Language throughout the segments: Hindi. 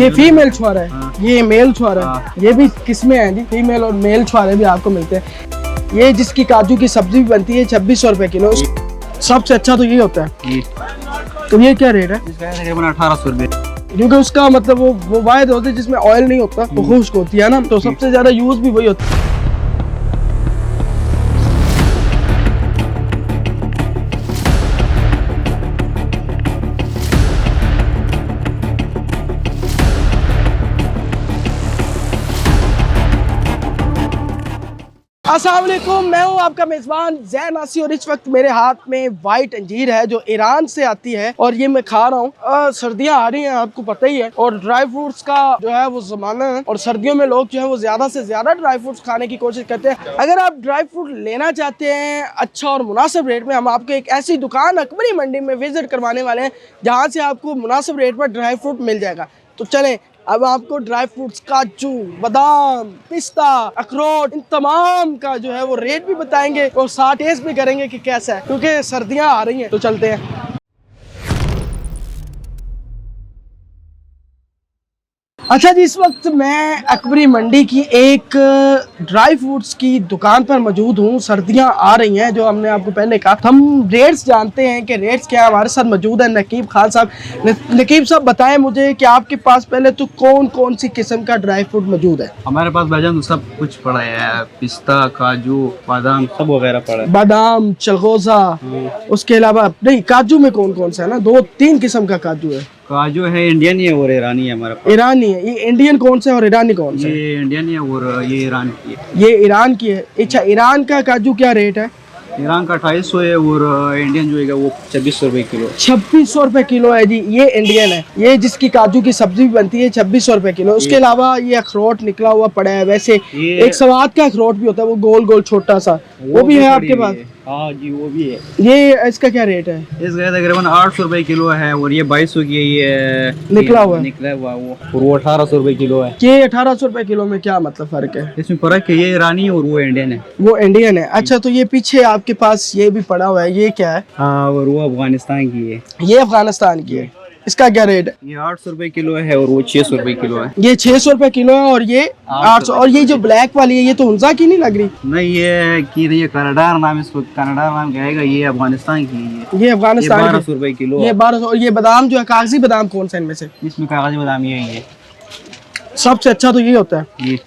ये फीमेल छुआरा है, ये मेल छुआरा है। ये भी किस्में हैं जी, फीमेल और मेल छुआरे भी आपको मिलते हैं। ये जिसकी काजू की सब्जी भी बनती है 2600 रुपए किलो। सबसे अच्छा तो ये होता है। तो ये क्या रेट है? तकरीबन 1800 रुपए, क्योंकि उसका मतलब वो वायद होती है जिसमें ऑयल नहीं होता, वो खुश्क होती है ना, तो सबसे ज्यादा यूज भी वही होता है। अस्सलाम वालेकुम, मैं हूं आपका मेज़बान ज़ैन आसी और इस वक्त मेरे हाथ में वाइट अंजीर है जो ईरान से आती है और ये मैं खा रहा हूँ। सर्दियाँ आ रही हैं, आपको पता ही है, और ड्राई फ्रूट्स का जो है वो ज़माना है और सर्दियों में लोग जो है वो ज़्यादा से ज़्यादा ड्राई फ्रूट्स खाने की कोशिश करते हैं। अगर आप ड्राई फ्रूट लेना चाहते हैं अच्छा और मुनासिब रेट में, हम आपको एक ऐसी दुकान अकबरी मंडी में विजिट करवाने वाले हैं जहाँ से आपको मुनासिब रेट पर ड्राई फ्रूट मिल जाएगा। तो चलें, अब आपको ड्राई फ्रूट्स काजू, बादाम, पिस्ता, अखरोट, इन तमाम का जो है वो रेट भी बताएंगे और साथ टेस्ट भी करेंगे कि कैसा है, क्योंकि सर्दियां आ रही हैं। तो चलते हैं। अच्छा जी, इस वक्त मैं अकबरी मंडी की एक ड्राई फ्रूट्स की दुकान पर मौजूद हूँ। सर्दियाँ आ रही हैं, जो हमने आपको पहले कहा। हम रेट्स जानते हैं कि रेट्स क्या है। हमारे साथ मौजूद है नकीब खान साहब। नकीब साहब, बताएं मुझे कि आपके पास पहले तो कौन कौन सी किस्म का ड्राई फ्रूट मौजूद है? हमारे पास भाईजान सब कुछ पड़ा है, पिस्ता, काजू, बादाम सब वगैरह पड़ा है। बादाम, चलगोजा, उसके अलावा नहीं, काजू में कौन कौन सा है ना, 2-3 किस्म का काजू है। काजू है, इंडियन है और ईरानी है हमारे पास। ईरानी है। ये इंडियन कौन सा है और ईरानी कौन सा है? ये इंडियन है और ये ईरान की है। ये ईरान की है। अच्छा, ईरान का काजू क्या रेट है? ईरान का 250 है और इंडियन जो है वो 2600 रुपए किलो। 2600 रुपए किलो है जी। ये इंडियन है। ये जिसकी काजू की सब्जी भी बनती है 2600 रुपए किलो। उसके अलावा ये अखरोट निकला हुआ पड़ा है। वैसे एक सवाद का अखरोट भी होता है, वो गोल गोल छोटा सा, वो भी है आपके पास? हाँ जी, वो भी है। ये इसका क्या रेट है? इसका तकरीबन 800 रुपए किलो है और ये 2200 की है। ये निकला हुआ वो, और वो 1800 रुपए किलो है। ये 1800 रुपए किलो में क्या मतलब फर्क है? इसमें फर्क है, ये ईरानी और वो इंडियन है। वो इंडियन है। अच्छा, तो ये पीछे आपके पास ये भी पड़ा हुआ है, ये क्या है? हाँ, और वो अफगानिस्तान की है। ये अफगानिस्तान की है। इसका क्या रेट है? ये 800 रुपए किलो है और वो 600 रुपए किलो है। ये 600 रुपए किलो है और ये 800। और ये जो ब्लैक वाली है, ये तो हुंजा की नहीं लग रही? नहीं, ये की नहीं, ये कनाडा नाम, इसको कनाडा नाम कहेगा। ये अफगानिस्तान की है। ये अफगानिस्तान 1200 रुपए किलो। ये 1200। और ये बादाम जो है, कागजी बादाम कौन सा इनमें से? इसमें कागजी बादाम ये है। सबसे अच्छा तो ये होता है। ये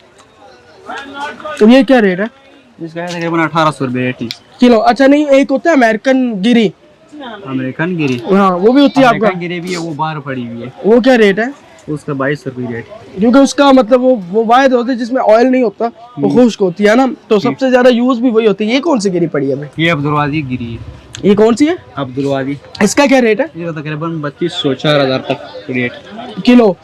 तो ये क्या रेट है? इसका तकरीबन 1800 रुपए रेट किलो। अच्छा, नहीं, एक होता है अमेरिकन गिरी। अमेरिकन गिरी, हाँ, वो भी होती है आपका? अमेरिकन गिरी भी है, वो बाहर पड़ी हुई है। वो क्या रेट है? उसका 2200 रुपए रेट। क्योंकि उसका मतलब वो वायद होती है जिसमें ऑयल नहीं होता, वो खुश्क होती है ना, तो सबसे ज्यादा यूज भी वही होती है। ये कौन सी गिरी पड़ी है भाई? ये अब्दुलवादी गिरी है। ये कौन सी है? अब्दुलवादी। इसका क्या रेट है? ये तकरीबन 2500-4000 तक रेट किलो।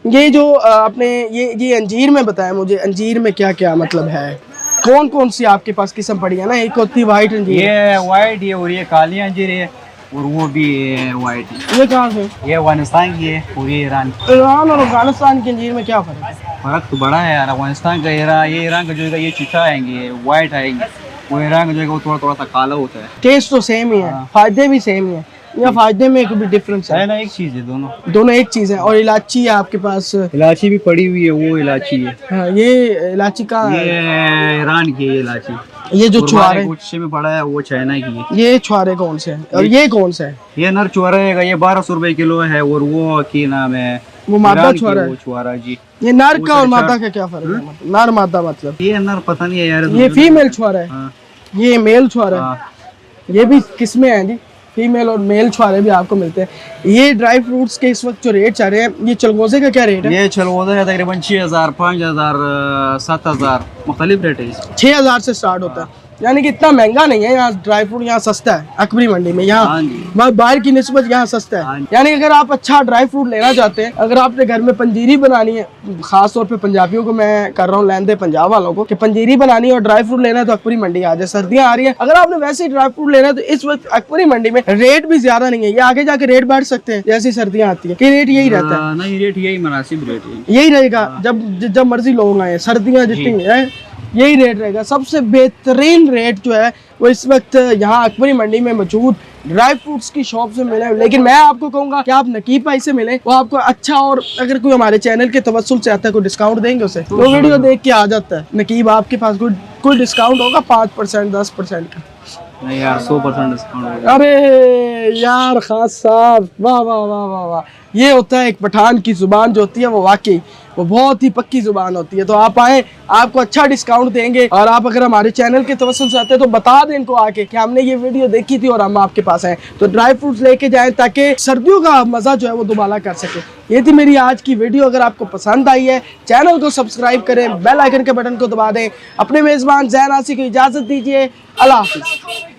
ये जो आपने ये अंजीर में बताया मुझे, अंजीर में क्या क्या मतलब है, कौन कौन सी आपके पास किस्म पड़ी है ना? एक होती है व्हाइट अंजीर, ये व्हाइट है और ये काली अंजीर है और वो भी व्हाइट है। ये कहाँ से? ये अफगानिस्तान की है और ये ईरान की। ईरान और अफगानिस्तान की अंजीर में क्या फर्क है? फर्क तो बड़ा है यार। अफगानिस्तान का ईरान का जो है ये चिट्टा आएंगे, व्हाइट आएंगे। वो ईरान का जो है वो थोड़ा थोड़ा सा काला होता है। टेस्ट तो सेम ही है, फायदे भी सेम ही है, या फायदे में कोई भी डिफरेंस है? ना, एक चीज है, दोनों एक चीज है। और इलायची है आपके पास? इलायची भी पड़ी हुई है, वो इलायची है। हाँ, ये इलायची का, ये ईरान की है इलायची। ये जो छुआरे गुच्छे में पड़ा है वो चाइना की है। ये छुआरे कौन से हैं और ये कौन सा है? ये नर छुआरा है, ये 1200 रुपए किलो है और वो की नाम है, वो मादा छुआरा है। वो छुआरा जी। ये नर का और मादा का क्या फर्क है? मतलब नर मादा मतलब? ये नर पता नहीं है यार। ये फीमेल छुआरा है। हाँ। ये मेल छुआरा है। ये भी किस्में हैं जी, फीमेल और मेल छुआरे भी आपको मिलते हैं। ये ड्राई फ्रूट्स के इस वक्त जो रेट चल रहे हैं, ये चलगोजे का क्या रेट है? ये चलगोजा है तकरीबन 6000, 5000, 7000 मुख्तलिफ रेट है। 6000 से स्टार्ट होता है, यानी कि इतना महंगा नहीं है यहाँ ड्राई फ्रूट। यहाँ सस्ता है अकबरी मंडी में, यहाँ बाहर की निस्बत यहाँ सस्ता है। यानी अगर आप अच्छा ड्राई फ्रूट लेना चाहते हैं, अगर आपने घर में पंजीरी बनानी है, खास तौर पे पंजाबियों को मैं कर रहा हूँ लेंदे पंजाब वालों को, कि पंजीरी बनानी है और ड्राई फ्रूट लेना है तो अकबरी मंडी आ जाए। सर्दियाँ आ रही है, अगर आपने वैसे ही ड्राई फ्रूट लेना है तो इस वक्त अकबरी मंडी में रेट भी ज्यादा नहीं है। ये आगे जाके रेट बढ़ सकते हैं जैसी सर्दियाँ आती है, कि रेट यही रहता है? नहीं, रेट यही मुनासिब रेट है, यही रहेगा जब मर्जी लोग आए। सर्दियाँ जितनी है यही रेट रहेगा। सबसे बेहतरीन रेट जो है वो इस वक्त यहाँ अकबरी मंडी में मौजूद ड्राई फ्रूट्स की शॉप से मिले। लेकिन मैं आपको कहूँगा कि आप नकीब भाई से मिले, वो आपको अच्छा, और अगर कोई हमारे चैनल के तवस्सुल से आता है कोई डिस्काउंट देंगे उसे, तो वीडियो देख के आ जाता है। नकीब आपके पास कोई डिस्काउंट होगा 5% 10% का? नहीं यार 100% डिस्काउंट होगा। अरे यार खास साहब, वाह वाह वाह वाह वाह, ये होता है एक पठान की जुबान जो होती है वो वाकई वो बहुत ही पक्की जुबान होती है। तो आप आए, आपको अच्छा डिस्काउंट देंगे। और आप अगर हमारे चैनल के तवस्सुल से आते हैं तो बता दें इनको आके कि हमने ये वीडियो देखी थी और हम आपके पास आए। तो ड्राई फ्रूट्स लेके जाएं ताकि सर्दियों का मजा जो है वो दोबारा कर सके। ये थी मेरी आज की वीडियो। अगर आपको पसंद आई है चैनल को सब्सक्राइब करें, बेल आइकन के बटन को दबा दें। अपने मेजबान ज़ैन आसी को इजाजत दीजिए। अल्लाह हाफिज।